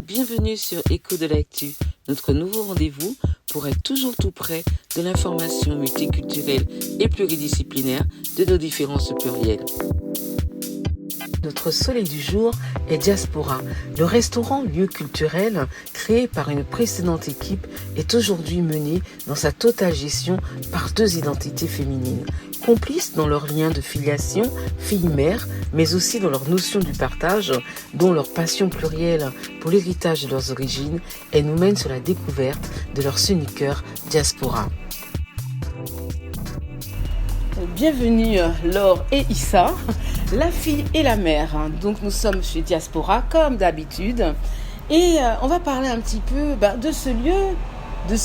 Bienvenue sur Écho de l'actu, notre nouveau rendez-vous pour être toujours tout près de l'information multiculturelle et pluridisciplinaire de nos différences plurielles. Notre soleil du jour est Diaspora. Le restaurant lieu culturel créé par une précédente équipe est aujourd'hui mené dans sa totale gestion par deux identités féminines, complices dans leur lien de filiation, fille-mère, mais aussi dans leur notion du partage, dont leur passion plurielle pour l'héritage de leurs origines, et nous mène sur la découverte de leur soniqueur Diaspora. Bienvenue Laure et Issa, la fille et la mère. Donc nous sommes chez Diaspora comme d'habitude et on va parler un petit peu de ce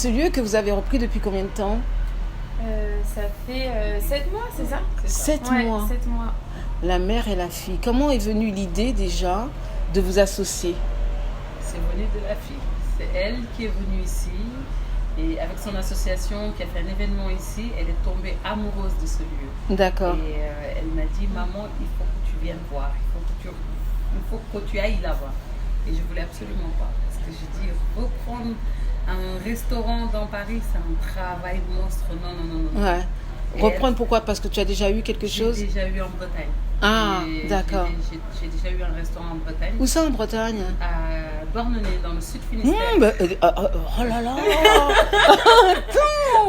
lieu que vous avez repris depuis combien de temps? Ça fait 7 mois, c'est ça? 7 mois. 7 mois. La mère et la fille. Comment est venue l'idée déjà de vous associer? C'est venu de la fille. C'est elle qui est venue ici. Et avec son association qui a fait un événement ici, elle est tombée amoureuse de ce lieu. D'accord. Et elle m'a dit, maman, il faut que tu viennes voir, il faut que tu ailles là-bas. Et je voulais absolument pas. Parce que je dis, reprendre un restaurant dans Paris, c'est un travail monstre. Non. Ouais. Reprendre pourquoi? Parce que tu as déjà eu quelque chose? J'ai déjà eu en Bretagne. Ah, d'accord. J'ai déjà eu un restaurant en Bretagne. Où ça en Bretagne? À Douarnenez, dans le sud Finistère. Oh là là.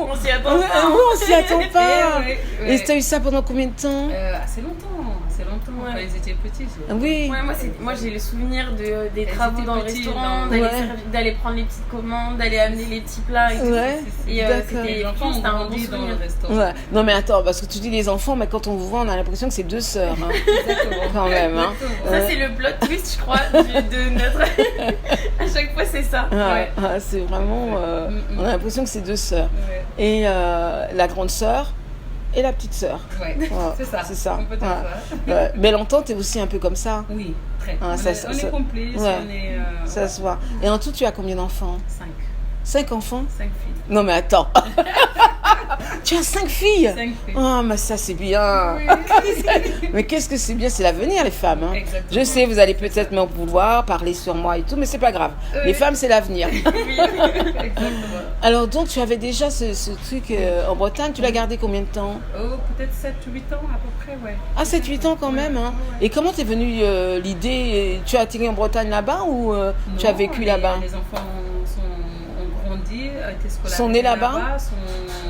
On s'y attend pas. On s'y attend pas. Ouais. Et tu as eu ça pendant combien de temps? Assez longtemps. Ouais. Quand ils étaient petits. Oui. Ouais, moi j'ai le souvenir des travaux étaient dans le petites, restaurant, non. d'aller prendre les petites commandes, d'aller amener les petits plats et tout. Ouais. Et D'accord. Les enfants ont c'était un bon grandi dans le souvenir. restaurant. Ouais. Non mais attends, parce que tu dis les enfants, mais quand on vous voit, on a l'impression que c'est deux sœurs. Hein. Exactement. Quand même. Hein. Ça c'est le plot twist, je crois, de notre. À chaque fois c'est ça. Ouais. Ah, c'est vraiment. On a l'impression que c'est deux sœurs. Ouais. Et la grande sœur et la petite sœur. Ouais. Ouais. C'est ça. C'est ça. On peut dire Ouais. Ouais. Mais l'entente est aussi un peu comme ça. Oui, très. Ah, On ça- est complices, ouais. on est. Ça se voit. Et en tout, tu as combien d'enfants? 5. 5 enfants? 5 filles. Non mais attends. Tu as 5 filles? 5 filles. Oh, mais ça c'est bien. Mais qu'est-ce que c'est bien, c'est l'avenir les femmes. Hein. Exactement. Je sais, vous allez peut-être m'en vouloir, parler sur moi et tout, mais c'est pas grave. Les femmes, c'est l'avenir. Exactement. Alors donc, tu avais déjà ce truc en Bretagne, tu l'as gardé combien de temps? Oh, peut-être 7-8 ans à peu près, ouais. Ah, 7-8 ans quand même. Hein. Et comment t'es venue l'idée? Tu as atterri en Bretagne là-bas ou tu as Non, vécu là-bas? Les enfants ont grandi, été scolarisés Sont nés là-bas?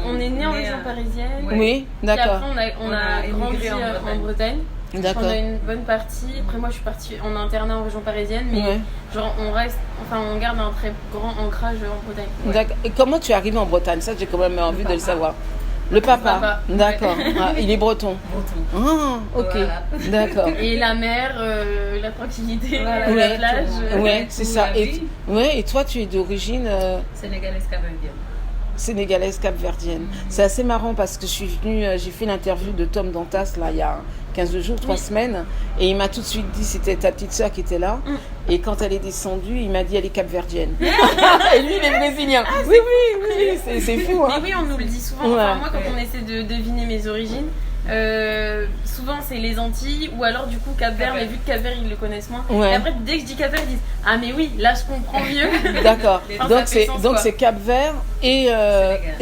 On est né en région parisienne. Ouais. Oui, Puis d'accord. après on On a a grandi émigré en Bretagne. D'accord. Pendant une bonne partie. Après moi je suis partie en internat en région parisienne, mais Ouais. genre on garde un très grand ancrage en Bretagne. D'accord. Et comment tu es arrivée en Bretagne? Ça, j'ai quand même envie de le savoir. Le papa. papa. D'accord. Ah, il est breton. Breton. Ah, ok. Voilà. D'accord. Et la mer, la tranquillité, Voilà, la ouais. plage. Ouais, c'est ça. la vie. Et toi, tu es d'origine Sénégalaise capverdienne. sénégalaise capverdienne. C'est assez marrant parce que je suis venue, j'ai fait l'interview de Tom Dantas là il y a 15 jours, 3 semaines, et il m'a tout de suite dit c'était ta petite sœur qui était là. Et quand elle est descendue, il m'a dit elle est capverdienne. Et lui il est brésilien. Oui, c'est fou. Hein. Mais oui, on nous le dit souvent. Ouais. Enfin, moi, quand on essaie de deviner mes origines, souvent c'est les Antilles ou alors du coup Cap-Vert, mais vu que Cap-Vert ils le connaissent moins. Ouais. Et après, dès que je dis Cap-Vert, ils disent ah, mais oui, là je comprends mieux. D'accord. Enfin, Donc ça fait c'est sens, donc quoi. c'est Cap-Vert et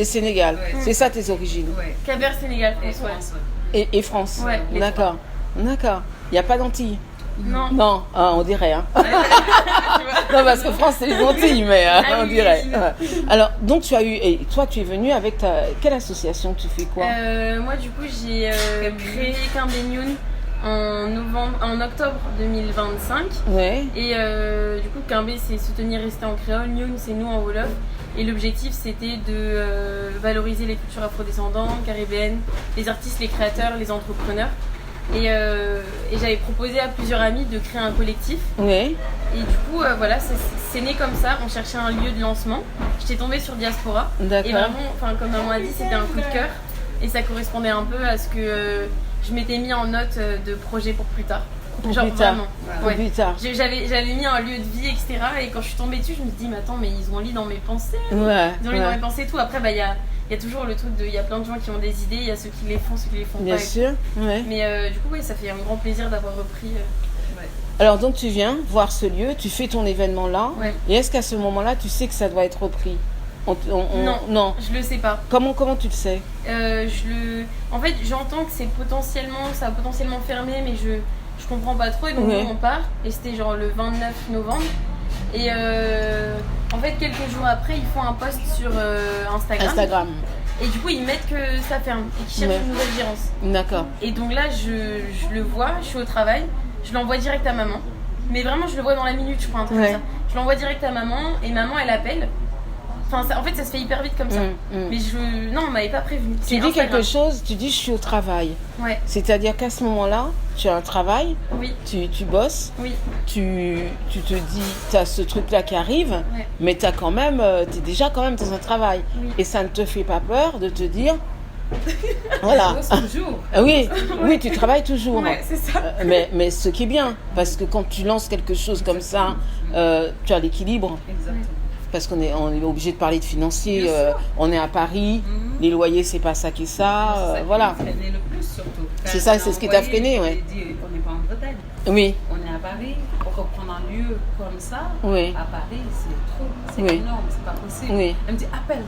Sénégal. Ouais. C'est ça tes origines. Ouais. Cap-Vert, Sénégal, Et France, ouais. France, ouais. Et France. Ouais, les D'accord. D'accord. Il n'y a pas d'Antilles. Non. Non, ah, on dirait. Hein. Non, parce que France, c'est les Antilles, mais on oui, dirait. oui. Ouais. Alors, donc, et toi, tu es venu avec quelle association? Tu fais quoi? Moi, du coup, j'ai créé Kimbé Nyoun en octobre 2025. Ouais. Et du coup, Kimbé, c'est se tenir rester en créole. Nyoun, c'est nous en Wolof. Et l'objectif, c'était de valoriser les cultures afrodescendantes, caribéennes, les artistes, les créateurs, les entrepreneurs. Et j'avais proposé à plusieurs amis de créer un collectif. Ouais. Et du coup, voilà, c'est né comme ça. On cherchait un lieu de lancement. J'étais tombée sur Diaspora. D'accord. Et vraiment, comme maman a dit, c'était un coup de cœur. Et ça correspondait un peu à ce que je m'étais mis en note de projet pour plus tard. Pour Genre plus tard. vraiment. Pour Ouais. plus tard. J'avais mis un lieu de vie, etc. Et quand je suis tombée dessus, je me suis dit, mais attends, mais ils ont lu dans mes pensées. Ouais. Ils ont lu dans mes pensées et tout. Après, il y a toujours le truc de. Il y a plein de gens qui ont des idées, il y a ceux qui les font, ceux qui les font Bien pas. sûr. Ouais. Mais du coup, oui, ça fait un grand plaisir d'avoir repris. Alors donc tu viens voir ce lieu, tu fais ton événement là, Ouais. et est-ce qu'à ce moment-là, tu sais que ça doit être repris? Non. Je le sais pas. Comment tu le sais? En fait, j'entends que ça a potentiellement fermé, mais je comprends pas trop. Et donc, Ouais. nous, on part. Et c'était genre le 29 novembre. Et en fait, quelques jours après, ils font un post sur Instagram. Et du coup, ils mettent que ça ferme et qu'ils cherchent Ouais. une nouvelle gérance. D'accord. Et donc là, je le vois, je suis au travail, je l'envoie direct à maman. Mais vraiment, je le vois dans la minute, je crois, un truc Ouais. comme ça. Je l'envoie direct à maman et maman, elle appelle. Enfin, en fait, ça se fait hyper vite comme ça. Mais non, on m'avait pas prévenu. Tu dis quelque chose, tu dis je suis au travail. Ouais, C'est-à-dire qu'à ce moment-là, tu as un travail, oui, tu bosses, oui. tu te dis, tu as ce truc-là qui arrive, Ouais. mais tu es déjà quand même dans un travail. Oui. Et ça ne te fait pas peur de te dire, voilà. Je bosse toujours. Oui, tu travailles toujours. Ouais, c'est ça. Mais ce qui est bien, parce que quand tu lances quelque chose comme ça, tu as l'équilibre. Exactement. Parce on est obligé de parler de financier. Bien sûr. On est à Paris, les loyers, c'est pas ça qui est ça. C'est ça qui Voilà. m'a freiné le plus surtout. C'est ça, c'est ce qui t'a freiné, ouais. J'ai dit, on n'est pas en Bretagne. Oui, On est à Paris, pour reprendre un lieu comme ça, oui, à Paris, c'est trop, c'est Oui. énorme, c'est pas possible. oui. Elle me dit appelle.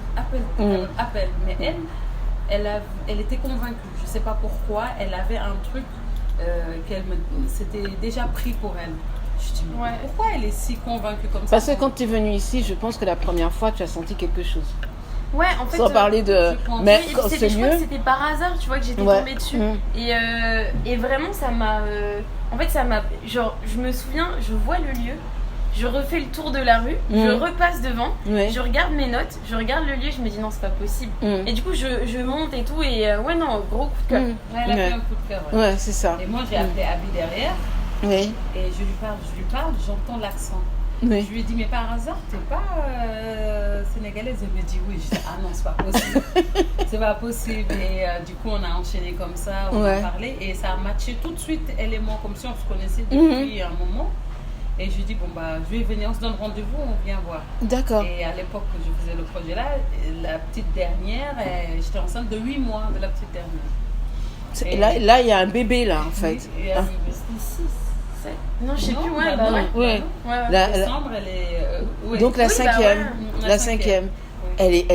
Mais elle était convaincue, je sais pas pourquoi, elle avait un truc c'était déjà pris pour elle. Je dis, mais Ouais. pourquoi elle est si convaincue comme ça? Parce que quand tu es venu ici, je pense que la première fois, tu as senti quelque chose. Ouais, en fait. Sans parler de. je pense- Mais oui, et quand puis ce je crois que lieu. c'était par hasard, tu vois, que j'étais Ouais. tombée dessus. Mm. Et vraiment, ça m'a. En fait, ça m'a. Genre, je me souviens, je vois le lieu, je refais le tour de la rue, je repasse devant, Ouais. je regarde mes notes, je regarde le lieu, je me dis non, c'est pas possible. Mm. Et du coup, je monte et tout, et ouais, non, gros coup de cœur. Mm. Ouais, elle a Ouais. fait un coup de cœur. Ouais. Ouais, c'est ça. Et moi, j'ai appelé Abby derrière Oui, et je lui parle, j'entends l'accent. oui. Je lui ai dit, mais par hasard, t'es pas sénégalaise? Elle me dit oui. Je dis, ah non, c'est pas possible. C'est pas possible. Et du coup, on a enchaîné comme ça, on Ouais. a parlé et ça a matché tout de suite, elle et moi, comme si on se connaissait depuis un moment. Et je lui ai dit, bon, bah, je vais venir, on se donne rendez-vous, on vient voir. D'accord. Et à l'époque que je faisais le projet là, la petite dernière, j'étais enceinte de 8 mois de la petite dernière. Et- Là, il y a un bébé, là, en fait. Oui, et Ah. C'était 6, 7. Non, je sais Non, plus, ouais, bah bah non. ouais. Ouais. Ouais, ouais. La- Décembre, elle est. Ouais. Donc la Oui, bah cinquième. ouais. La cinquième. Oui.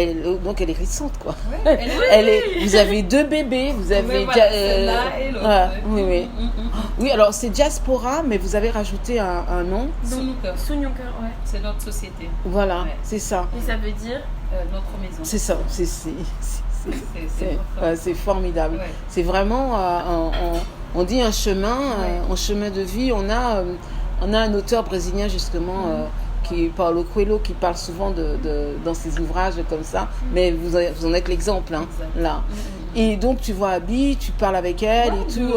Donc elle est récente, quoi. Ouais, elle est. Vous avez 2 bébés, vous avez Ouais, voilà, celle-là et l'autre. voilà, Ouais. oui. Oui, alors c'est Diaspora, mais vous avez rajouté un nom. Sunuka, Sounyoker, ouais. c'est notre société, Voilà, Ouais. c'est ça. Et ça veut dire. notre maison. C'est ça. C'est notre- C'est formidable. Ouais. C'est vraiment, on dit un chemin, Ouais. un chemin de vie. On a un auteur brésilien justement, qui est Paulo Coelho, qui parle souvent dans ses ouvrages comme ça. Mais vous en êtes l'exemple, hein, Exact. là. Et donc tu vois Abby, tu parles avec elle Ouais, et tout.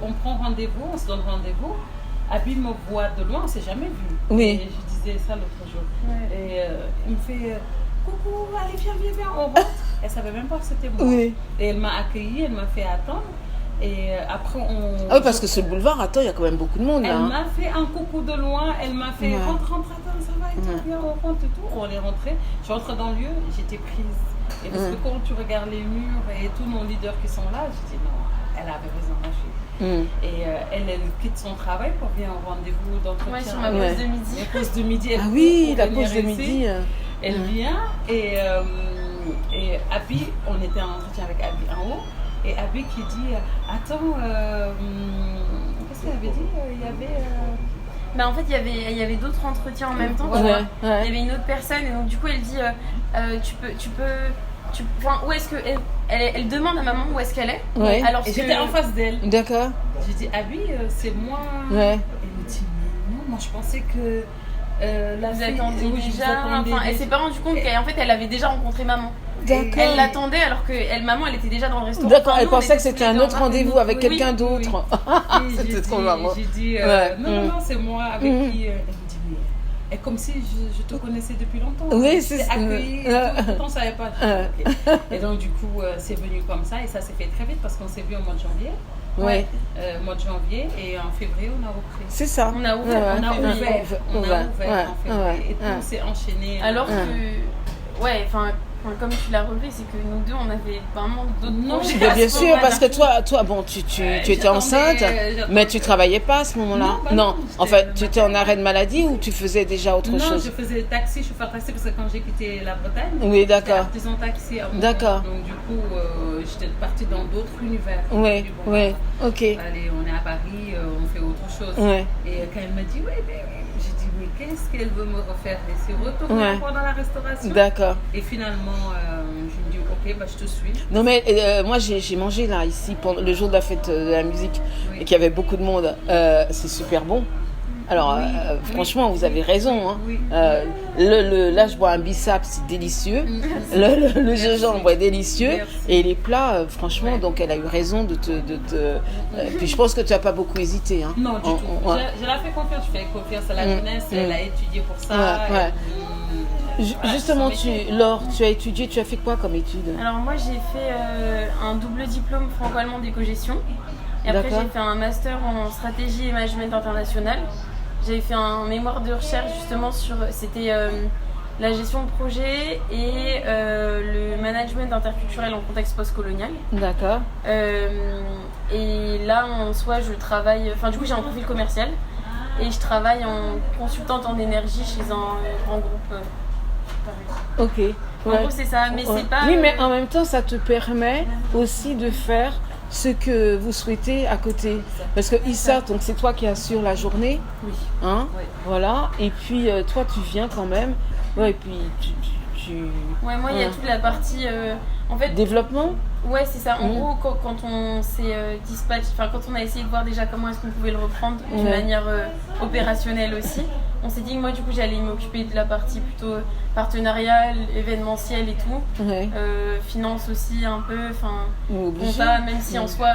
on prend rendez-vous, on se donne rendez-vous. Abby me voit de loin, on s'est jamais vu. Oui. Et je disais ça l'autre jour. Ouais. Et il me fait coucou, allez, viens, on rentre. Elle savait même pas que c'était moi. Oui. Et elle m'a accueillie, elle m'a fait attendre. Et après, Ah oui, parce que ce boulevard, attends, il y a quand même beaucoup de monde là. elle hein. m'a fait un coucou de loin, elle m'a fait Ouais. rentre, attends, ça va, et tout, Ouais. viens, on rentre et tout. On est rentré. Je suis rentrée dans le lieu, j'étais prise. Et parce que quand tu regardes les murs et tous nos leaders qui sont là, je dis non, elle avait raison, moi, Et elle quitte son travail pour venir au rendez-vous d'entretien. Ouais, sur ma Ouais. pause de midi. La pause de midi. Elle Ah oui, pour la venir pause de ici. midi. Elle vient et Abby, on était en entretien avec Abby en haut. Et Abby qui dit attends, qu'est-ce qu'elle avait dit? Il y avait. Bah en fait, il y avait d'autres entretiens en même temps. tu Ouais, vois. ouais. Il y avait une autre personne et donc du coup elle dit enfin, où est-ce que elle demande à maman où est-ce qu'elle est. Ouais. Alors Et que j'étais en face d'elle. D'accord. J'ai dit Abby, c'est moi. Ouais. Elle me dit mais non, moi je pensais que la vous fille- attendiez oui, je vous déjà. attendais Enfin, elle déjà. s'est pas rendue compte qu'en fait elle avait déjà rencontré maman. D'accord. Elle l'attendait alors que maman elle était déjà dans le restaurant. D'accord, Enfin, elle nous, on pensait que était c'était tous un les deux autre en train de rendez-vous nous- avec oui, quelqu'un oui. d'autre. Et C'était j'ai trop dit- marrant. J'ai dit, Ouais. non, c'est moi avec qui. Elle me dit, mais. Et comme si je te connaissais depuis longtemps. Oui, Je t'ai c'est- accueillie, pourtant on ne savait pas. Ouais. Ok. Et donc, du coup, c'est venu comme ça et ça s'est fait très vite parce qu'on s'est vu au mois de janvier. Ouais. Mois de janvier et en février, on a repris. C'est ça. On a ouvert. Ouais, On a ouais. ouvert, Ouais. en février Ouais. et tout Ouais. s'est enchaîné. Alors que ouais, comme tu l'as relevé, c'est que nous deux, on avait vraiment d'autres projets. Mais bien à ce sûr, moment-là. parce que toi bon, tu étais enceinte, mais tu travaillais pas à ce moment-là. Non, en fait, tu étais en arrêt de maladie ou tu faisais déjà autre Non, chose? je faisais taxi, chauffeur taxi, parce que quand j'ai quitté la Bretagne, Oui, d'accord. j'étais artisan taxi avant. D'accord. Donc du coup, j'étais partie dans d'autres univers. Oui, J'ai dit, bon, oui, ok. Allez, on est à Paris, on fait autre chose. Ouais. Et quand elle m'a dit, oui, j'ai dit, mais qu'est-ce qu'elle veut me refaire? Et c'est retourner Ouais. encore dans la restauration. D'accord. Et finalement, je me dis, ok, bah, je te suis. Non mais moi j'ai mangé là ici pour le jour de la fête de la musique et qu'il y avait beaucoup de monde. C'est super bon. Alors franchement vous avez raison. Hein. Oui. Là je bois un bissap, c'est délicieux. Le gingembre est délicieux. Merci. Et les plats franchement Ouais. donc elle a eu raison de te. Puis je pense que tu n'as pas beaucoup hésité. Hein. Non, du tout. Ouais. Je l'ai fait confiance. Je fais confiance à la jeunesse. Elle a étudié pour ça. Ouais. Voilà, Justement son métier. Laure, tu as étudié, tu as fait quoi comme étude? Alors moi j'ai fait un double diplôme franco-allemand d'éco-gestion et après D'accord. j'ai fait un master en stratégie et management international. J'avais fait un mémoire de recherche justement sur c'était la gestion de projet et le management interculturel en contexte postcolonial. D'accord. Et là en soi je travaille, du coup j'ai un profil commercial et je travaille en consultante en énergie chez un grand groupe. Paris. Ok. En Ouais. gros c'est ça, mais Ouais. c'est pas. Oui, mais en même temps, ça te permet aussi de faire ce que vous souhaitez à côté. Parce que Issa, donc c'est toi qui assures la journée, Oui. hein, Oui. voilà. Et puis toi, tu viens quand même. Ouais, et puis tu... Ouais, moi il y a Ouais. toute la partie. En fait, Développement. ouais, c'est ça. En Mhm. gros, quand on s'est dispatché, quand on a essayé de voir déjà comment est-ce qu'on pouvait le reprendre d'une Ouais. manière opérationnelle aussi, on s'est dit que moi, du coup, j'allais m'occuper de la partie plutôt partenariale, événementielle et tout. Ouais. Finance aussi un peu, Obligé. compta, même si en soi,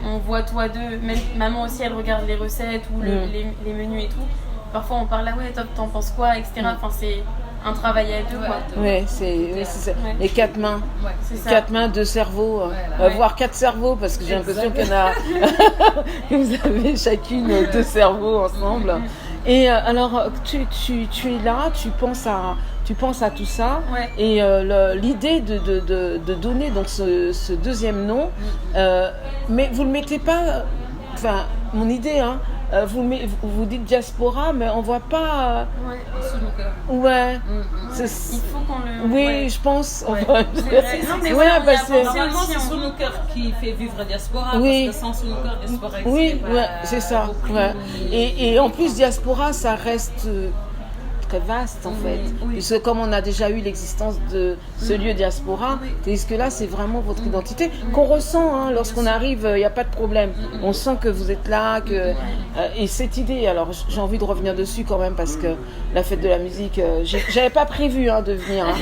on voit toi deux, même maman aussi, elle regarde les recettes ou les menus et tout. Parfois, on parle, ah ouais, top, t'en penses quoi, etc. C'est un travail à deux, quoi. Ouais, c'est ça. Ouais. Les 4 mains. Ouais. C'est ça. 4 mains, 2 cerveaux, Voilà. voire 4 cerveaux, parce que j'ai l'impression qu'il y en a. que vous avez chacune 2 cerveaux ensemble. Et alors, tu es là, tu penses à tout ça. Ouais. Et l'idée de donner donc ce deuxième nom, mais vous ne le mettez pas. Enfin, mon idée, hein. Vous dites diaspora, mais on voit pas. Ouais. Sous nos cœurs. Ouais. Il faut qu'on le. Oui, ouais. je pense. Ouais. Enfin, C'est vrai. Non, mais ouais, voilà, on y a parce que- pensé Normalement, aussi, c'est on- sous nos cœurs qui fait vivre diaspora. Oui. Parce que sans sous nos cœurs, diaspora Oui, existait pas ouais, c'est ça. beaucoup. Ouais. Et en plus, diaspora, ça reste très vaste en fait. Oui. Puisque comme on a déjà eu l'existence de ce lieu diaspora, tandis que là, c'est vraiment votre identité qu'on ressent hein, lorsqu'on arrive, il n'y a pas de problème. On sent que vous êtes là, et cette idée, alors j'ai envie de revenir dessus quand même parce que la fête de la musique, j'avais pas prévu hein, de venir. Hein.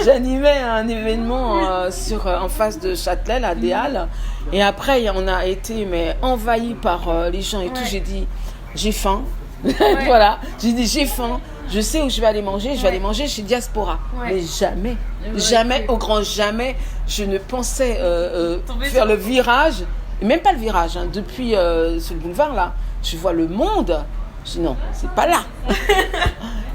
J'animais un événement en face de Châtelet, à des Halles, et après on a été envahi par les gens et tout. Ouais. J'ai dit, j'ai faim. Voilà, j'ai dit j'ai faim, je sais où je vais aller manger, je vais aller manger chez Diaspora. Ouais. Mais jamais, Ouais. jamais, au grand jamais, je ne pensais Tomber faire sur- le virage, et même pas le virage, hein, depuis ce boulevard là, je vois le monde, je dis non, c'est pas là.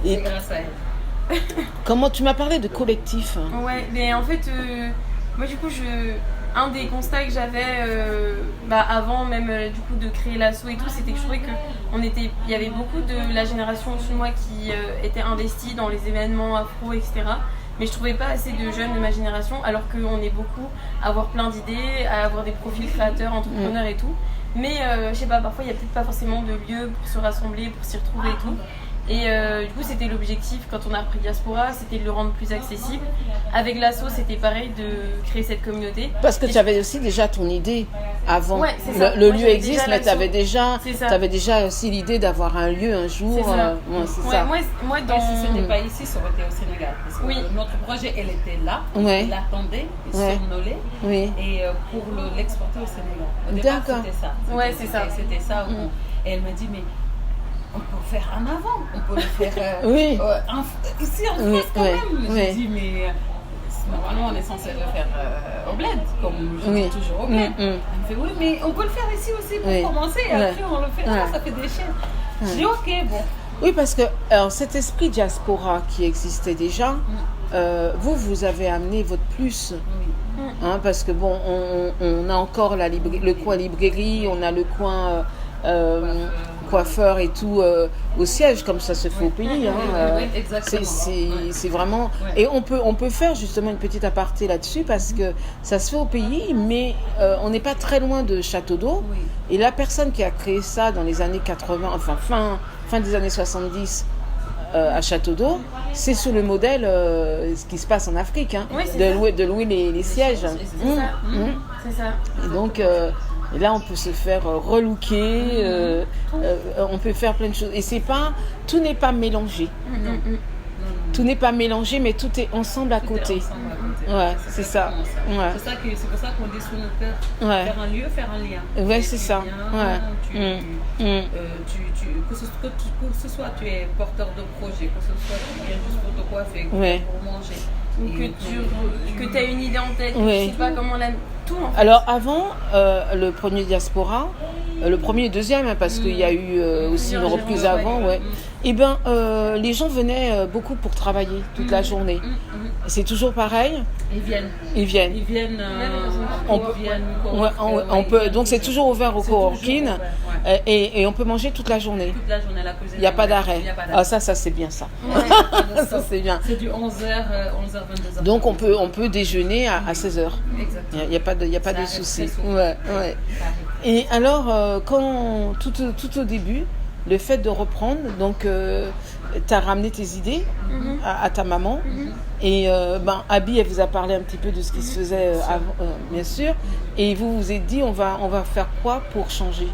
C'est Et grâce à elle. comment tu m'as parlé de collectif hein. Ouais, mais en fait, moi du coup, un des constats que j'avais avant même du coup de créer l'asso et tout, c'était que je trouvais il y avait beaucoup de la génération au-dessus de moi qui était investie dans les événements afro, etc. Mais je trouvais pas assez de jeunes de ma génération, alors qu'on est beaucoup à avoir plein d'idées, à avoir des profils créateurs, entrepreneurs et tout. Mais je sais pas, parfois il n'y a peut-être pas forcément de lieu pour se rassembler, pour s'y retrouver et tout. Et du coup, c'était l'objectif quand on a repris Diaspora, c'était de le rendre plus accessible. Avec l'asso, c'était pareil de créer cette communauté. Parce que Et tu avais aussi déjà ton idée avant. Ouais, c'est ça. Le Moi, lieu j'avais existe, déjà mais tu C'est ça. avais déjà aussi l'idée d'avoir un lieu un jour. C'est ça. Ouais, c'est Ouais, ça. moi Et dans... si ce n'était pas ici, ça aurait été au Sénégal. Parce que Oui. notre projet, elle était là, Ouais. il l'attendait, il Ouais. survolait. Oui. Et pour l'exporter au Sénégal. Au départ, D'accord. c'était ça. Ouais, c'est ça. C'était ça. Mm. Et elle m'a dit, mais on peut le faire en avant, on peut le faire Oui. ici en Oui, France quand ouais, même. ouais. J'ai dit, mais normalement on est censé le faire au bled, comme je Oui. dis toujours au bled. Mm, mm. Elle me fait, oui, mais on peut le faire ici aussi pour Oui. commencer, et Ouais. après on le fait, Ouais. ça fait des chaînes. J'ai dit, ok, bon. Oui, parce que alors, cet esprit diaspora qui existait déjà, vous avez amené votre plus. Oui. Hein, parce que bon, on a encore le coin librairie, on a le coin coiffeur et tout au siège, comme ça se fait au pays. Hein, Oui, exactement. c'est vraiment... Ouais. Et on peut faire justement une petite aparté là-dessus, parce que ça se fait au pays, mais on n'est pas très loin de Château d'Eau. Oui. Et la personne qui a créé ça dans les années 80, enfin fin des années 70, à Château d'Eau, c'est sur le modèle ce qui se passe en Afrique, hein, Oui, c'est de louer les sièges. C'est ça. Et donc là, on peut se faire relooker, on peut faire plein de choses. Et tout n'est pas mélangé. Tout n'est pas mélangé, mais tout est ensemble à côté. Ouais, c'est ça. Ouais. C'est pour ça qu'on dit sur notre cœur, Ouais. faire un lieu, faire un lien. Ouais, c'est ça. Bien, Ouais. que ce soit tu es porteur de projet, que ce soit tu viens juste pour te coiffer, Ouais. pour manger. Ou que tu as une idée en tête, Ouais. je sais pas comment tout en fait. Alors avant, le premier diaspora, le premier et deuxième, hein, parce qu'il y a eu aussi une reprise avant, ouais. Et ben, les gens venaient beaucoup pour travailler toute la journée. C'est toujours pareil. Ils viennent. On peut, donc c'est toujours ouvert au coworking et on peut manger toute la journée. Toute la journée à la cuisine. Il n'y a pas d'arrêt. Ah ça c'est bien ça. Ouais. Ça c'est bien. C'est du 11h, 22h. Donc on peut déjeuner à 16h. Exactement. Il n'y a pas de Ça souci. arrive très souvent. Ouais. Et alors, quand tout au début, le fait de reprendre, donc tu as ramené tes idées à ta maman. Et Abby, elle vous a parlé un petit peu de ce qui se faisait avant, bien sûr. Et vous vous êtes dit, on va faire quoi pour changer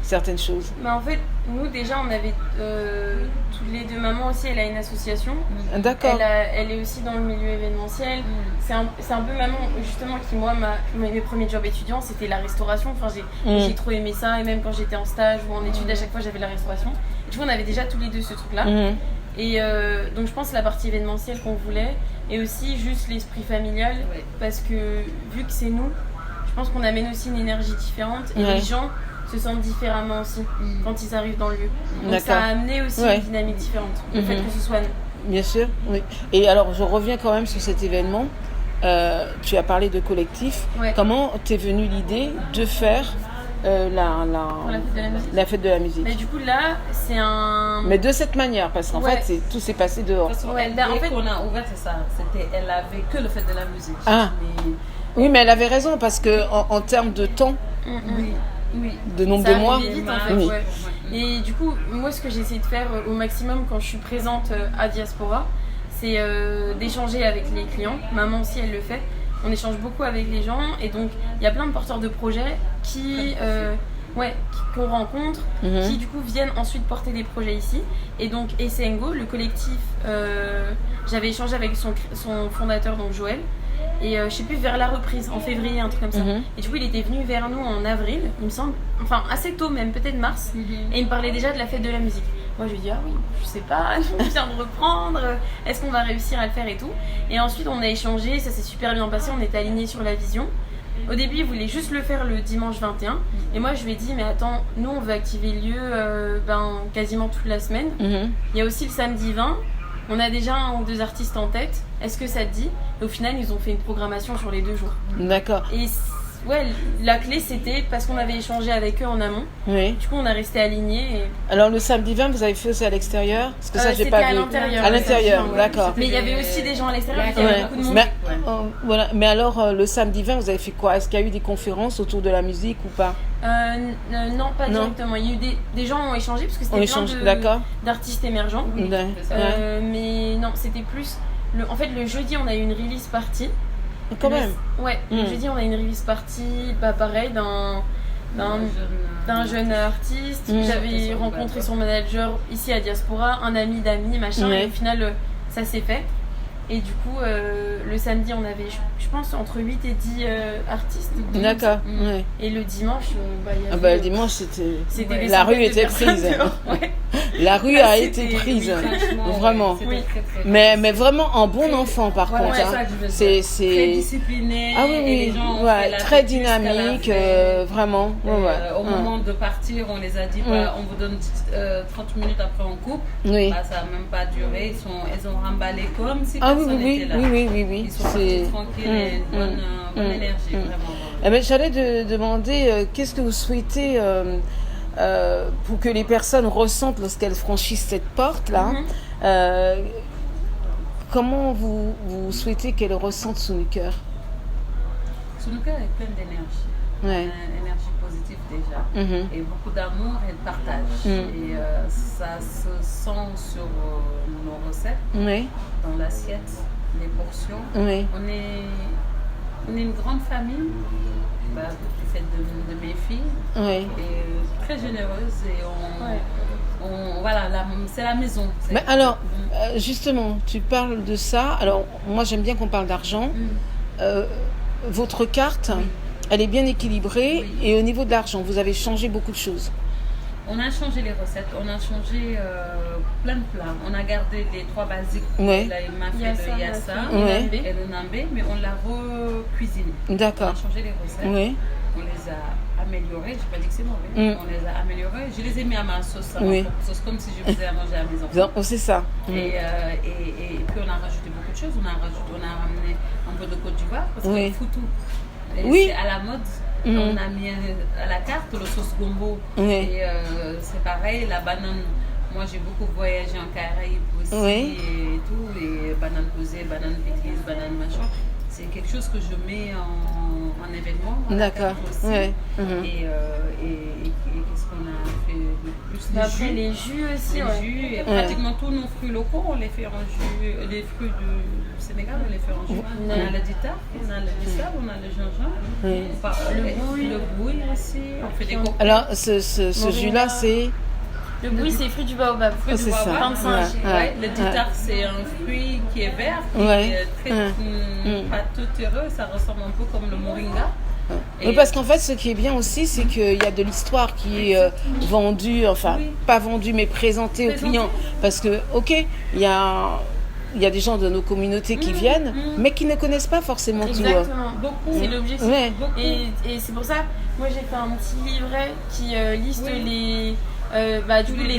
certaines choses? En fait, nous déjà, on avait toutes les deux mamans aussi, elle a une association. D'accord. Elle est aussi dans le milieu événementiel. C'est un peu maman, justement, qui, moi, mes premiers jobs étudiants, c'était la restauration. Enfin, j'ai trop aimé ça. Et même quand j'étais en stage ou en études, à chaque fois, j'avais la restauration. Et tu vois, on avait déjà tous les deux ce truc-là. Et donc, je pense la partie événementielle qu'on voulait. Et aussi, juste l'esprit familial. Parce que, vu que c'est nous, je pense qu'on amène aussi une énergie différente. Et les gens se sentent différemment aussi quand ils arrivent dans le lieu. Donc ça a amené aussi une dynamique différente, le fait que ce soit nous. Bien sûr, oui. Et alors je reviens quand même sur cet événement. Tu as parlé de collectif. Comment t'es venue l'idée de faire la fête de la musique? Mais du coup là, c'est un... Mais de cette manière, parce qu'en fait tout s'est passé dehors. En fait, qu'on a ouvert, c'est ça. Elle avait que le fait de la musique. Oui, mais elle avait raison, parce que en termes de temps, de nombre de mois. Vite, en fait, Et du coup, moi, ce que j'essaie de faire au maximum quand je suis présente à Diaspora, c'est d'échanger avec les clients. Maman aussi, elle le fait. On échange beaucoup avec les gens. Et donc, il y a plein de porteurs de projets qu'on rencontre, qui du coup viennent ensuite porter des projets ici. Et donc, Essengo, le collectif, j'avais échangé avec son fondateur, donc Joël. Et je sais plus, vers la reprise, en février, un truc comme ça. Et du coup, il était venu vers nous en avril, il me semble, enfin assez tôt même, peut-être mars. Et il me parlait déjà de la fête de la musique. Moi, je lui ai dit, ah oui, je sais pas, on vient de reprendre, est-ce qu'on va réussir à le faire et tout. Et ensuite, on a échangé, ça s'est super bien passé, on était alignés sur la vision. Au début, il voulait juste le faire le dimanche 21. Et moi, je lui ai dit, mais attends, nous, on veut activer le lieu quasiment toute la semaine. Il y a aussi le samedi 20. On a déjà 1 ou 2 artistes en tête. Est-ce que ça te dit? Et au final, ils ont fait une programmation sur les 2 jours. D'accord. Et la clé, c'était parce qu'on avait échangé avec eux en amont. Du coup, on a resté alignés. Alors, le samedi 20, vous avez fait aussi à l'extérieur? Parce que ça, j'ai pas vu. À l'intérieur, d'accord. Mais il y avait aussi des gens à l'extérieur, il y avait beaucoup de monde. Mais alors, le samedi 20, vous avez fait quoi? Est-ce qu'il y a eu des conférences autour de la musique ou pas? Non, pas directement. Il y a eu des gens ont échangé parce que c'était plein d'artistes émergents. Mais non, c'était plus... En fait, le jeudi, on a eu une release party. Quand même. Le jeudi, on a une release party, pareil, d'un jeune artiste. J'avais rencontré son manager ici à Diaspora, un ami d'amis, machin. Et au final, ça s'est fait. Et du coup, le samedi, on avait, je pense, entre 8 et 10 artistes. D'accord. Ouais. Et le dimanche, il y avait, le dimanche, c'était des la rue centaines de était personnes prise. dehors. Ouais. La rue Là, a c'était- été prise. Franchement, Vraiment. c'était Oui. très, très Mais vraiment en bon Très- enfant, par Voilà, contre. c'est hein. ça que je veux dire. C'est très discipliné. Ah oui, et oui, les gens ont ouais, fait la très fête jusqu'à la dynamique, fin. vraiment. Et, Ouais, ouais. au moment de partir, on les a dit on vous donne 30 minutes après on coupe. Oui. Bah, ça n'a même pas duré. Ils ont remballé comme si Ah oui, personne oui, n'était là. oui. Ils sont partis tranquilles et bonne énergie, vraiment. Eh ben, j'allais demander qu'est-ce que vous souhaitez pour que les personnes ressentent lorsqu'elles franchissent cette porte-là. Comment vous souhaitez qu'elles ressentent sous le cœur? Son cœur est plein d'énergie. Ouais. Énergie positive déjà. Et beaucoup d'amour et de partage. Et ça se sent sur nos recettes, Oui, dans l'assiette, les portions. oui. On est une grande famille, du fait de mes filles, Oui. et très généreuse. Et voilà, c'est la maison. Mais alors, justement, tu parles de ça. Alors, moi, j'aime bien qu'on parle d'argent. Votre carte, elle est bien équilibrée. Oui. Et au niveau de l'argent, vous avez changé beaucoup de choses. On a changé les recettes, on a changé plein de plats. On a gardé les 3 basiques. Ouais. Il m'a fait le yassa Ouais. et le nambé, mais on l'a recuisiné. On a D'accord. changé les recettes. Oui. On les a améliorées. Je n'ai pas dit que c'est mauvais. On les a améliorées. Je les ai mis à ma sauce, à ma propre sauce, comme si je faisais à manger à mes enfants. Donc, c'est ça. Et puis on a rajouté beaucoup de choses. On a ramené un peu de Côte d'Ivoire parce que le foutou, c'est à la mode. On a mis à la carte le sauce gombo. Et c'est pareil, la banane. Moi j'ai beaucoup voyagé en Caraïbes aussi et tout. Et banane pesée, banane pétrise, banane machin. C'est quelque chose que je mets en événement. D'accord. Aussi. Ouais. Et qu'est-ce qu'on a fait de plus? Après, les jus aussi. Les jus, et pratiquement tous nos fruits locaux, on les fait en jus. Les fruits du Sénégal, on les fait en jus. On a le dita, on a le bissap, on a le gingembre, le bouille aussi. On fait des cocktails. Alors, ce jus-là, c'est... Le bouille, c'est fruit du baobab. C'est ça. 25. Le ditar, c'est un fruit qui est vert, qui est très pâteux, terreux. Ça ressemble un peu comme le moringa. Oui, parce qu'en fait, ce qui est bien aussi, c'est qu'il y a de l'histoire qui est vendue, enfin, pas vendue, mais présentée aux clients. Parce que, ok, il y a des gens de nos communautés qui viennent, mais qui ne connaissent pas forcément tout. Exactement, beaucoup. C'est l'objectif. Ouais. Et c'est pour ça, moi j'ai fait un petit livret qui liste les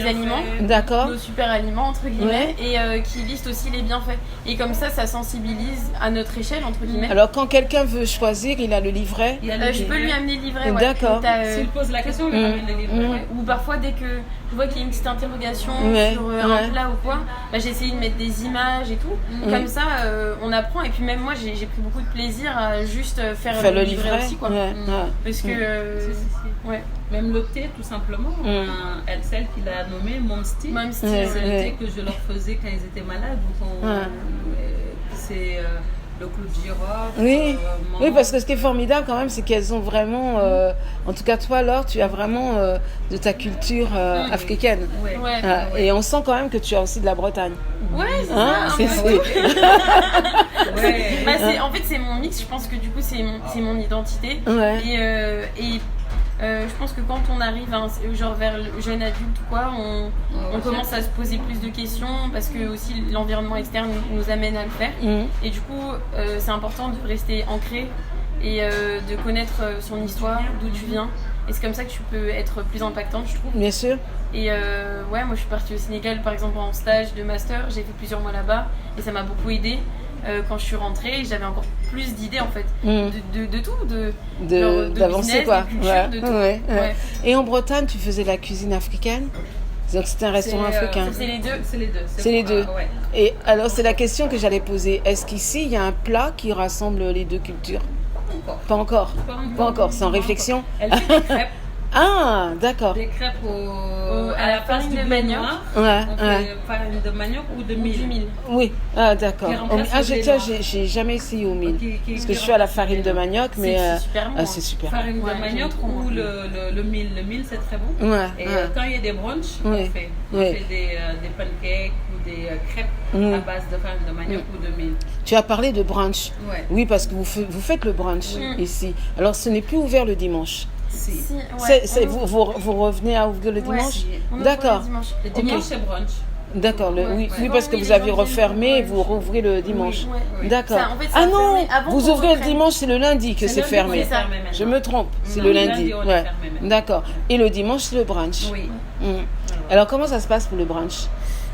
aliments, D'accord. nos super aliments entre guillemets, et qui liste aussi les bienfaits. Et comme ça sensibilise à notre échelle entre guillemets. Alors quand quelqu'un veut choisir, il a le livret. Je peux lui amener le livret. D'accord. S'il pose la question, il amène le livret. Ou parfois dès que je vois qu'il y a une petite interrogation sur un plat ou quoi, j'ai essayé de mettre des images et tout. Comme ça, on apprend. Et puis même moi, j'ai pris beaucoup de plaisir à juste faire le livret aussi, quoi. Parce que même le thé, tout simplement. Celle qui l'a nommé Momsti. C'est le thé que je leur faisais quand ils étaient malades. C'est le clou de girofle. Oui, parce que ce qui est formidable quand même, c'est qu'elles ont vraiment, en tout cas toi Laure, tu as vraiment de ta culture africaine. Et on sent quand même que tu as aussi de la Bretagne. Ouais, c'est ça. En fait, c'est mon mix. Je pense que du coup, c'est mon identité. Et je pense que quand on arrive vers le jeune adulte ou quoi, on commence à se poser plus de questions parce que aussi l'environnement externe nous amène à le faire. Et du coup, c'est important de rester ancré et de connaître son histoire, d'où tu viens. Et c'est comme ça que tu peux être plus impactante, je trouve. Bien sûr. Et moi je suis partie au Sénégal par exemple en stage de master, j'ai fait plusieurs mois là-bas et ça m'a beaucoup aidée. Quand je suis rentrée, j'avais encore plus d'idées en fait, de tout, d'avancer business, quoi. De culture, de tout. Et en Bretagne, tu faisais la cuisine africaine? Donc c'était un restaurant africain. C'est les deux. C'est les deux. Et alors c'est la question que j'allais poser. Est-ce qu'ici il y a un plat qui rassemble les deux cultures? Pas encore. C'est en réflexion. Elle fait des crêpes. Ah, d'accord. Des crêpes à la farine de manioc. Ouais, On fait farine de manioc ou de Du mil. mil. Oui, ah, d'accord. Qui remplace Ah, le blé tiens, noir. j'ai jamais essayé au mil. Parce que je suis à la farine de manioc, mais C'est super bon. c'est super. Farine Ouais, de manioc j'aime trop, ou moi. le mil. Le mil, c'est très bon. Ouais, Et ouais. quand il y a des brunchs, Oui. on fait Oui. des pancakes ou des crêpes Oui. à base de farine de manioc ou de mil. Tu as parlé de brunch. Ouais. Oui, parce que vous faites le brunch ici. Alors, ce n'est plus ouvert le dimanche. Si. Si, ouais. Vous revenez à ouvrir le dimanche Si. On ouvre D'accord. le dimanche. Le dimanche, c'est brunch. D'accord, Ouais. oui, Ouais. parce que Oui, vous les avez gens refermé et viennent vous rouvrez le dimanche. Ouais. Oui. D'accord. Ça, en fait, ça Ah a non, fermé avant vous qu'on ouvrez le reprenne. dimanche, c'est le lundi que c'est le fermé. lundi, on est fermé Je maintenant. me trompe, c'est Non, le le lundi. lundi, on est Ouais. fermé maintenant. D'accord. Et le dimanche, c'est le brunch. Oui. Mm. Alors, comment ça se passe pour le brunch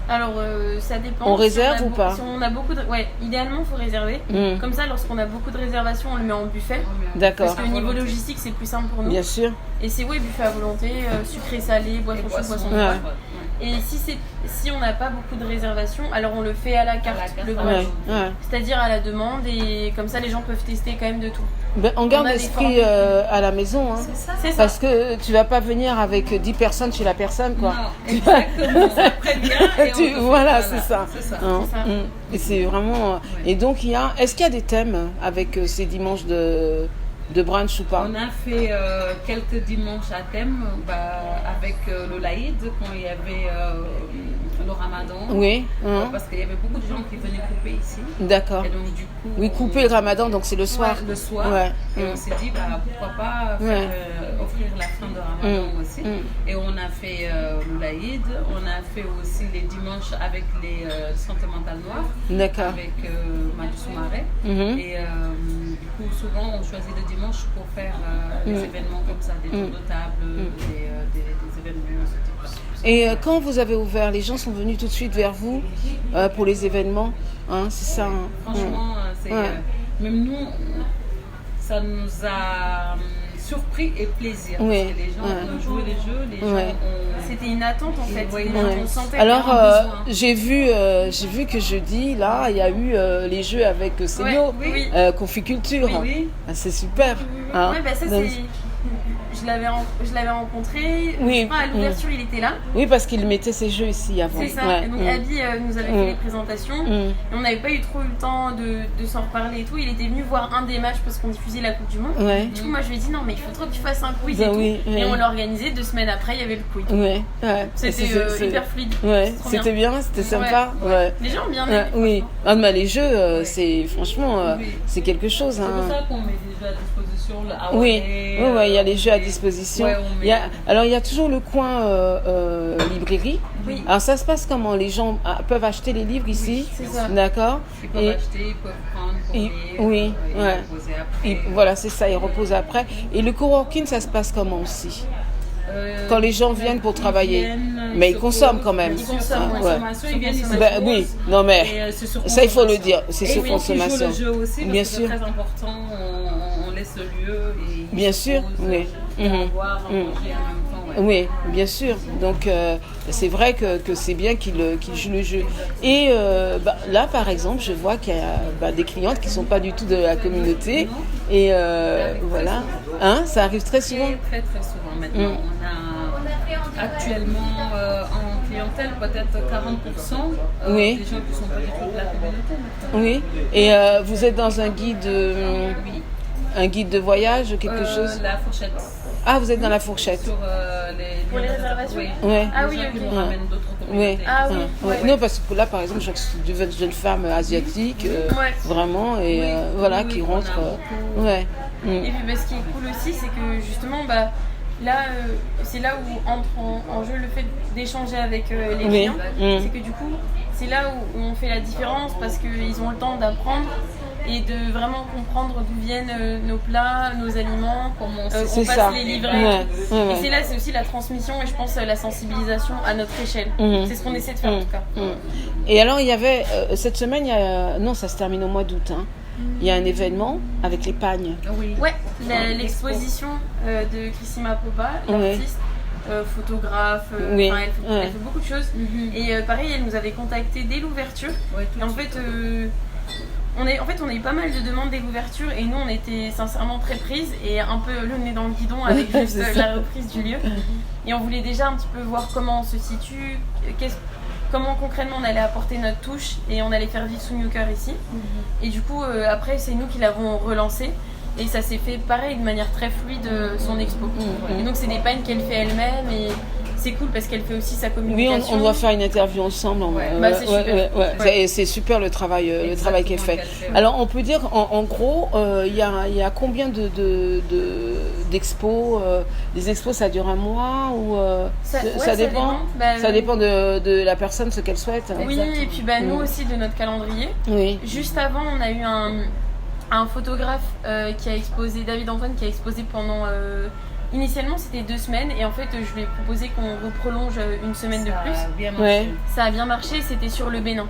Alors, ça dépend. On réserve ou pas Si on a beaucoup de... Ouais, idéalement, il faut réserver. Mm. Comme ça, lorsqu'on a beaucoup de réservations, on le met en buffet. D'accord. Parce que niveau logistique, c'est plus simple pour nous. Bien sûr. Et c'est buffet à volonté, sucré, salé, boisson chaude, boisson Ouais. froide. Et si on n'a pas beaucoup de réservations, alors on le fait à la carte, le brunch. Ouais, ouais. C'est-à-dire à la demande, et comme ça, les gens peuvent tester quand même de tout. Ben, on garde a des l'esprit formules. à la maison. Hein. C'est ça. Parce que tu vas pas venir avec 10 personnes chez la personne, quoi. Non, exactement. Ça prévient et on le fait. Voilà, c'est ça. C'est ça. Hein, C'est ça. mm. Et c'est vraiment. Et donc, est-ce qu'il y a des thèmes avec ces dimanches de brunch ou pas On a fait quelques dimanches à thème avec le Laïd quand il y avait le Ramadan. Oui. Hein. Parce qu'il y avait beaucoup de gens qui venaient couper ici. D'accord. Et donc du coup, Oui, couper le ramadan, donc c'est le soir. le soir. Ouais. Et on s'est dit pourquoi pas faire, offrir la fin de Ramadan aussi. Et on a fait le Laïd. On a fait aussi les dimanches avec les sentimentales noires. D'accord. Avec Madou Soumaré. Mhm. Et du coup, souvent, on choisit le dimanche pour faire des événements comme ça, des tours de table, des événements de ce type. Et quand vous avez ouvert, les gens sont venus tout de suite vers vous pour les événements. Hein, c'est ça. Hein. Franchement, même nous, ça nous a surpris et plaisir. Oui. Parce que les gens ont joué les jeux, les gens ont... C'était une attente en fait. Oui. On sentait Alors, vraiment besoin. j'ai vu que jeudi, là, il y a eu les jeux avec Seigneur, oui. Conficulture. Oui. Ah, c'est super. Hein. Ouais, ça Donc, c'est. Je l'avais rencontré. Oui. Je crois à l'ouverture, il était là. oui, parce qu'il mettait ses jeux ici avant. C'est ça. Ouais. Et donc Abby nous avait fait les présentations. Et on n'avait pas eu trop eu le temps de s'en reparler et tout. Il était venu voir un des matchs parce qu'on diffusait la Coupe du Monde. Ouais. Du coup, moi je lui ai dit non, mais il faut trop que tu fasses un quiz Bah et tout. oui, Et on l'a organisé. 2 semaines après, il y avait le quiz. Ouais. C'était hyper fluide. Ouais, trop c'était bien, c'était sympa. Ouais. Ouais. Les gens ont bien aimé. Oui, ah, mais les jeux, c'est franchement, Oui. c'est quelque chose. C'est Hein. pour ça qu'on met des jeux à disposition. Le Oui, Away, il y a les jeux à disposition. Ouais, Alors, il y a toujours le coin librairie. Oui. Alors, ça se passe comment? Les gens peuvent acheter les livres ici? c'est ça. D'accord. Ils peuvent acheter, ils peuvent prendre pour lire, oui, et ouais. reposer après. Voilà, c'est ça, ils reposent après. Et le coworking, ça se passe comment aussi? Quand les gens viennent pour travailler. Mais ils consomment quand même. Ils consomment, Ah, ouais. Consommation, ils viennent, ils se Ben, oui, reposent. non mais Et, c'est sur ça il faut le consommation. dire, c'est Et sur oui, consommation. Qui joue le jeu aussi, parce Bien que sûr. c'est très important, on laisse le lieu et ils Bien se sûr, posent, oui. à boire, à manger en même temps. Ouais. Oui, bien sûr. Donc c'est vrai que c'est bien qu'il joue le jeu. Et là, par exemple, je vois qu'il y a des clientes qui ne sont pas du tout de la communauté. Et voilà. Hein, ça arrive très souvent. Très souvent maintenant. On a actuellement en clientèle peut-être 40% Oui. des gens qui ne sont pas du tout de la communauté maintenant. Oui. Et vous êtes dans un guide, Oui. un guide de voyage, quelque chose? La fourchette. Ah, vous êtes dans la fourchette. Sur Pour les réservations. Oui. Ouais. Ah Les oui, gens qui ok. nous ramènent d'autres Oui. communautés. Ah oui. Ouais. Non, parce que là, par exemple, je suis une jeune femme asiatique, Ouais. vraiment, et Oui, voilà, oui, qui on a rentre. beaucoup. Ouais. Et puis ce qui est cool aussi, c'est que justement, là, c'est là où entre en jeu le fait d'échanger avec les Oui. clients. C'est que du coup, c'est là où on fait la différence parce qu'ils ont le temps d'apprendre et de vraiment comprendre d'où viennent nos plats, nos aliments, comment on C'est passe ça. les livrer. Ouais, Et tout. ouais, ouais. Et c'est là, c'est aussi la transmission et je pense la sensibilisation à notre échelle. C'est ce qu'on essaie de faire en tout cas. Et alors, il y avait, cette semaine, non, ça se termine au mois d'août, hein. Il y a un événement avec les pagnes. Oui. Ouais, l'exposition de Chrissima Popa, l'artiste, photographe, Oui. elle fait beaucoup de choses. Et pareil, elle nous avait contacté dès l'ouverture. Ouais, tout Et en de fait, suite. on a eu pas mal de demandes dès l'ouverture et nous on était sincèrement très prises et un peu le nez dans le guidon avec juste la reprise du lieu. Et on voulait déjà un petit peu voir comment on se situe, comment concrètement on allait apporter notre touche et on allait faire vivre Snooker ici. Et du coup après c'est nous qui l'avons relancé et ça s'est fait pareil de manière très fluide son expo. Et donc c'est des pagnes qu'elle fait elle-même et c'est cool parce qu'elle fait aussi sa communication. Oui, on doit faire une interview ensemble. C'est super. C'est super le travail qu'elle fait. Alors on peut dire en gros, il y a combien d'expos Les expos ça dure un mois ou ça dépend. Ça dépend de la personne, ce qu'elle souhaite. Oui, et puis nous aussi de notre calendrier. Oui. Juste avant, on a eu un photographe qui a exposé, David Antoine, qui a exposé pendant... Initialement, c'était 2 semaines et en fait, je lui ai proposé qu'on prolonge une semaine de plus. Ça a bien marché, c'était sur le Bénin.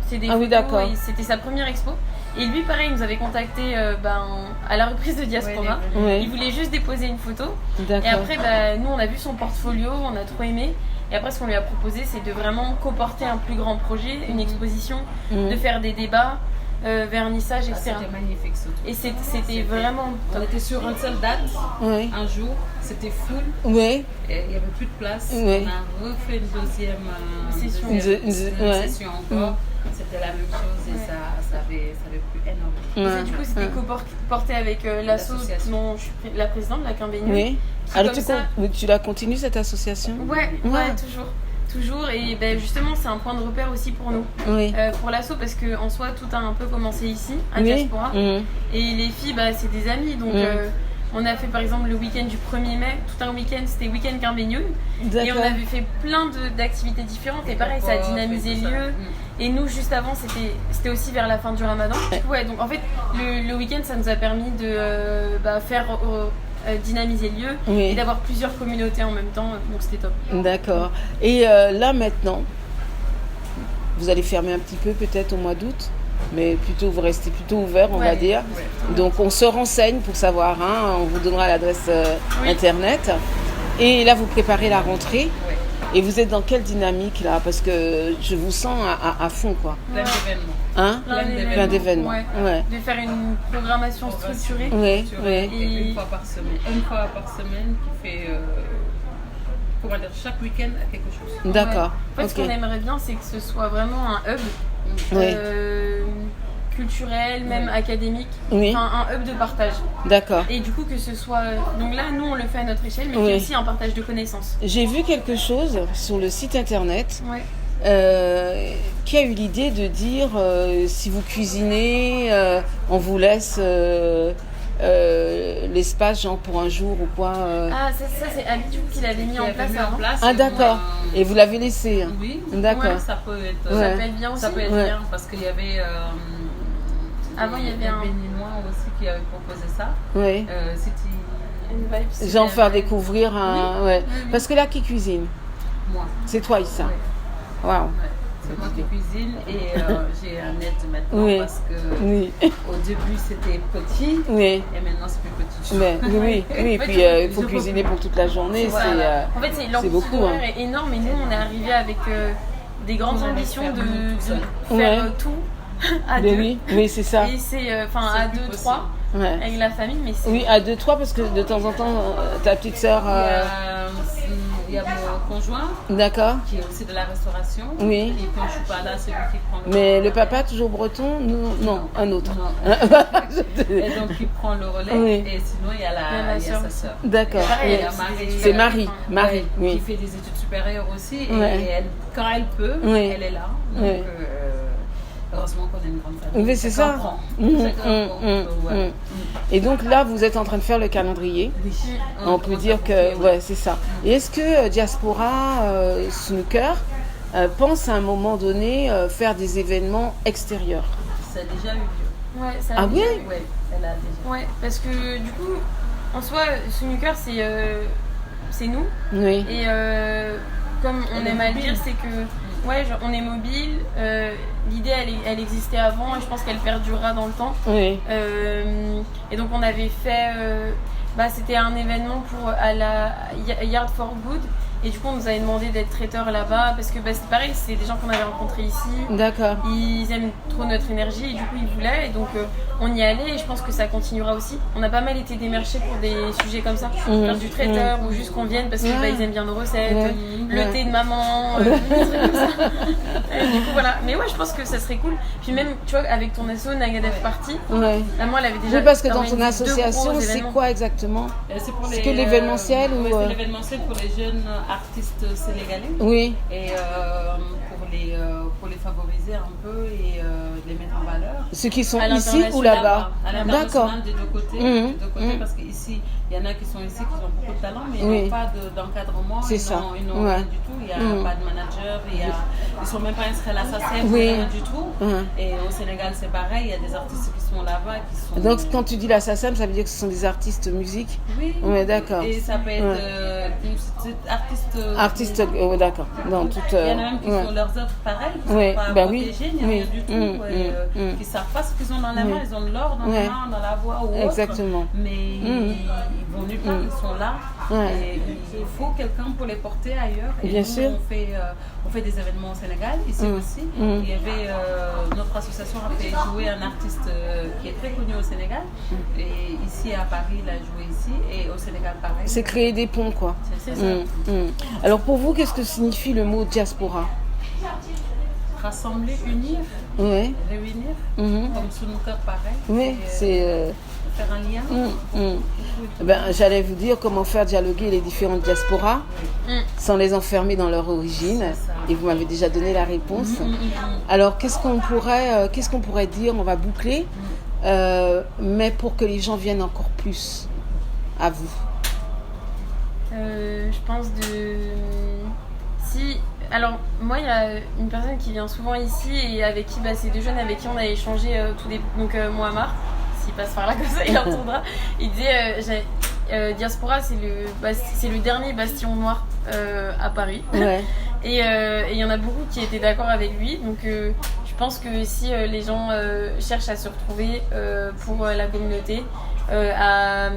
C'est des photos, d'accord. Et c'était sa première expo. Et lui, pareil, il nous avait contacté à la reprise de Diaspora. Il voulait juste déposer une photo. D'accord. Et après, nous, on a vu son portfolio, on a trop aimé. Et après, ce qu'on lui a proposé, c'est de vraiment co-porter un plus grand projet, une exposition, de faire des débats. Vernissage, etc. C'était magnifique surtout. Et c'était vraiment top. On était sur une seule date, un jour, c'était full. Oui. Et il n'y avait plus de place. Oui. On a refait une deuxième session encore. C'était la même chose et ça avait plu énormément. Et du coup, c'était co-porté avec l'association dont je suis la présidente, la Quimbénion. Oui. Alors tu la continues cette association? Ouais, toujours. Et justement, c'est un point de repère aussi pour nous, pour l'asso, parce qu'en soi, tout a un peu commencé ici, à Diaspora. Et les filles, c'est des amies. Donc, on a fait par exemple le week-end du 1er mai, tout un week-end, c'était week-end Quimbénion. Et on avait fait plein d'activités différentes. Et pareil, ça a dynamisé le lieu. Et nous, juste avant, c'était aussi vers la fin du ramadan. Donc en fait, le week-end, ça nous a permis de faire... dynamiser le lieu et d'avoir plusieurs communautés en même temps, donc c'était top. D'accord. Et là maintenant, vous allez fermer un petit peu peut-être au mois d'août, mais plutôt vous restez plutôt ouvert, on va dire. Donc on se renseigne pour savoir, on vous donnera l'adresse internet. Et là vous préparez la rentrée. Et vous êtes dans quelle dynamique là? Parce que je vous sens à fond quoi. Plein d'événements. Plein d'événements. De faire une programmation structurée. Et une fois par semaine qui fait chaque week-end à quelque chose. D'accord. En fait, ce qu'on aimerait bien, c'est que ce soit vraiment un hub culturel, même académique, un hub de partage. D'accord. Et du coup que ce soit... Donc là, nous, on le fait à notre échelle, mais il y a aussi un partage de connaissances. J'ai vu quelque chose sur le site internet qui a eu l'idée de dire si vous cuisinez, on vous laisse l'espace genre pour un jour ou quoi. Ça c'est Ali du coup qui l'avait mis en place avant. Ah d'accord. Et vous l'avez laissé. Oui. D'accord. Ça peut être bien aussi. Ça peut être bien parce qu'il y avait... Avant, il y avait un Béninois aussi qui avait proposé ça. Oui. C'était genre faire découvrir un. Parce que là, qui cuisine? Moi. C'est toi, Issa. Waouh. C'est moi qui cuisine et j'ai un aide maintenant parce que au début c'était petit et maintenant c'est plus petit. Et puis il faut cuisiner pour toute la journée. En fait, l'ambition d'horaire est énorme et nous on est arrivé avec des grandes ambitions de faire tout. À 2. Oui, c'est ça. Et c'est à 2, 3 avec la famille, mais c'est... Oui, à 2, 3 parce que de temps en temps, ta petite sœur... Il y a mon conjoint D'accord. Qui est aussi de la restauration. Oui. Et quand je suis pas là, c'est lui qui prend le Mais relais. le papa, toujours breton? Non, un autre. Non. Et donc il prend le relais et sinon il y a sa sœur. D'accord. C'est Marie. Qui fait des études supérieures aussi et quand elle peut, elle est là. Donc heureusement qu'on a une grande famille. Oui, c'est ça. Et donc là, vous êtes en train de faire le calendrier. Oui. On peut dire que c'est ça. Et est-ce que Diaspora Snooker pense à un moment donné faire des événements extérieurs? Ça a déjà eu lieu. Ça a Oui, elle a déjà. Ouais, parce que du coup, en soi, Snooker, c'est nous. Oui. Et comme on aime à le dire, c'est que on est mobile. L'idée, elle existait avant et je pense qu'elle perdurera dans le temps. Oui. Et donc, on avait fait... c'était un événement à la Yard for Good Et du coup, on nous avait demandé d'être traiteur là-bas parce que c'est pareil, c'est des gens qu'on avait rencontrés ici. D'accord. Ils aiment trop notre énergie et du coup, ils voulaient. Et donc, on y allait et je pense que ça continuera aussi. On a pas mal été démarchés pour des sujets comme ça. Faire du traiteur ou juste qu'on vienne parce qu'ils aiment bien nos recettes. Le thé de maman, des trucs comme ça. Et du coup, voilà. Mais ouais, je pense que ça serait cool. Puis même, tu vois, avec ton asso, Nagadef Party, maman, elle avait déjà... Oui, parce que dans ton association, c'est quoi exactement? C'est que l'événementiel ou... c'est l'événementiel pour les jeunes artistes sénégalais. Oui. Et pour les favoriser un peu et les mettre en valeur. Ceux qui sont ici ou là-bas? À l'international, des deux côtés. Parce qu'ici, il y en a qui sont ici, qui ont beaucoup de talent, mais ils n'ont pas d'encadrement. Ils n'ont rien du tout. Il n'y a pas de manager. Ils ne sont même pas inscrits à la SACEM, rien du tout. Et au Sénégal, c'est pareil. Il y a des artistes qui sont là-bas. Donc, quand tu dis la SACEM, ça veut dire que ce sont des artistes musique? Oui. Oui, d'accord. Et ça peut être artistes, d'accord. Il y en a même qui font leurs œuvres pareilles, qui ne sont pas protégés, il n'y a rien du tout. Qui ne savent pas ce qu'ils ont dans la main. Ils ont de l'or dans la main, dans la voix ou autre. Exactement. Mais ils vont nulle part, ils sont là. Et il faut quelqu'un pour les porter ailleurs. Et bien nous, sûr. On fait des événements au Sénégal, ici aussi. Il y avait, notre association a fait jouer un artiste qui est très connu au Sénégal. Et ici à Paris, il a joué ici. Et au Sénégal, pareil. C'est créer des ponts, quoi. C'est ça. Alors pour vous, qu'est-ce que signifie le mot diaspora? Rassembler, unir, réunir, comme sous nos cœurs, pareil. Oui, c'est... faire un lien. J'allais vous dire comment faire dialoguer les différentes diasporas sans les enfermer dans leur origine. Et vous m'avez déjà donné la réponse. Alors, qu'est-ce qu'on pourrait dire? On va boucler, mais pour que les gens viennent encore plus à vous. Je pense alors moi il y a une personne qui vient souvent ici et avec qui c'est deux jeunes avec qui on a échangé donc Mohamed, s'il passe par là comme ça il entendra. Il disait diaspora c'est le dernier bastion noir à Paris. Et il y en a beaucoup qui étaient d'accord avec lui, donc je pense que si les gens cherchent à se retrouver pour la communauté, à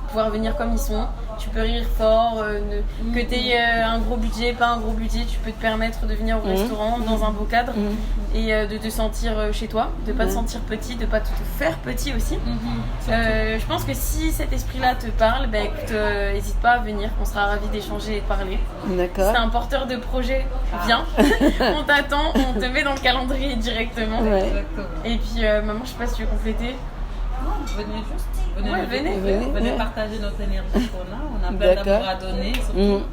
pouvoir venir comme ils sont, tu peux rire fort, que tu aies un gros budget, pas un gros budget, tu peux te permettre de venir au restaurant dans un beau cadre et de te sentir chez toi, de pas te sentir petit, de pas te faire petit aussi. Je pense que si cet esprit-là te parle, écoute, n'hésite pas à venir, on sera ravis d'échanger et de parler. D'accord. Si t'es un porteur de projet, viens, on t'attend, on te met dans le calendrier directement. Et puis maman, je sais pas si tu veux compléter. Non, venez juste. Venez partager notre énergie qu'on a. On a plein d'amour à donner, surtout. Donc,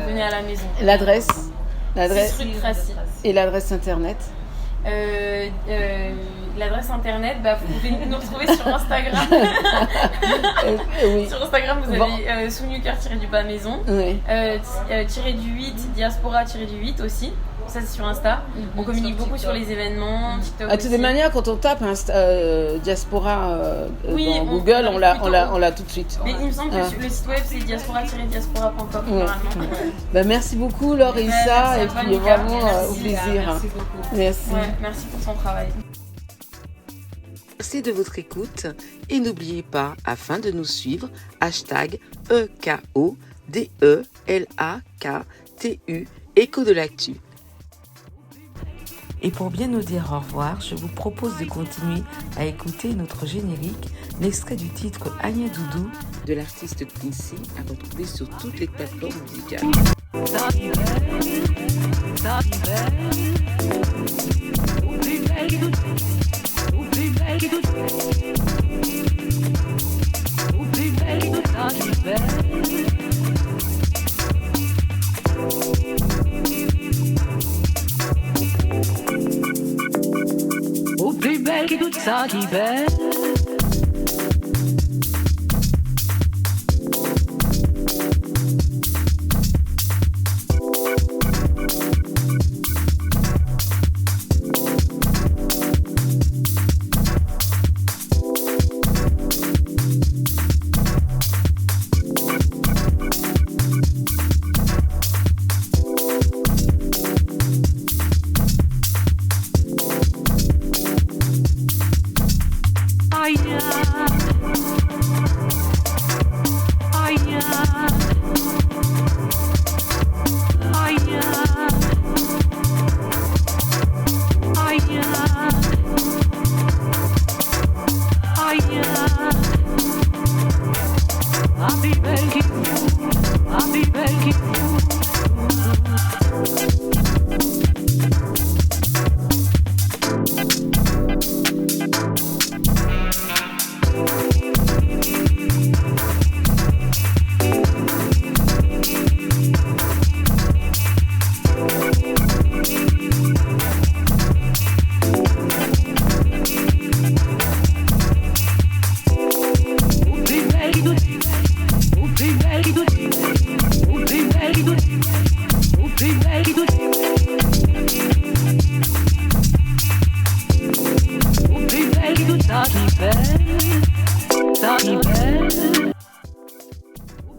venez à la maison. L'adresse 6 rue de Tracy. Et l'adresse internet? L'adresse internet, vous pouvez nous retrouver sur Instagram. Sur Instagram, vous avez Sounuker-du-bas maison, -8, diaspora-8 aussi. Ça, c'est sur Insta. On communique beaucoup sur les événements. TikTok de toutes les manières, quand on tape diaspora dans Google, on l'a tout de suite. Mais il me semble que le site web, c'est diaspora-diaspora.com. Merci beaucoup, Laure et Issa. Et puis vraiment au plaisir. Merci beaucoup. Merci. Merci pour son travail. Merci de votre écoute. Et n'oubliez pas, afin de nous suivre, #EKODELAKTU, Écho de l'actu. Et pour bien nous dire au revoir, je vous propose de continuer à écouter notre générique, l'extrait du titre Agna Doudou de l'artiste Quincy, à retrouver sur toutes les plateformes musicales. Au plus belle qui toute ça qui belle. ça qui paye, ça qui paye.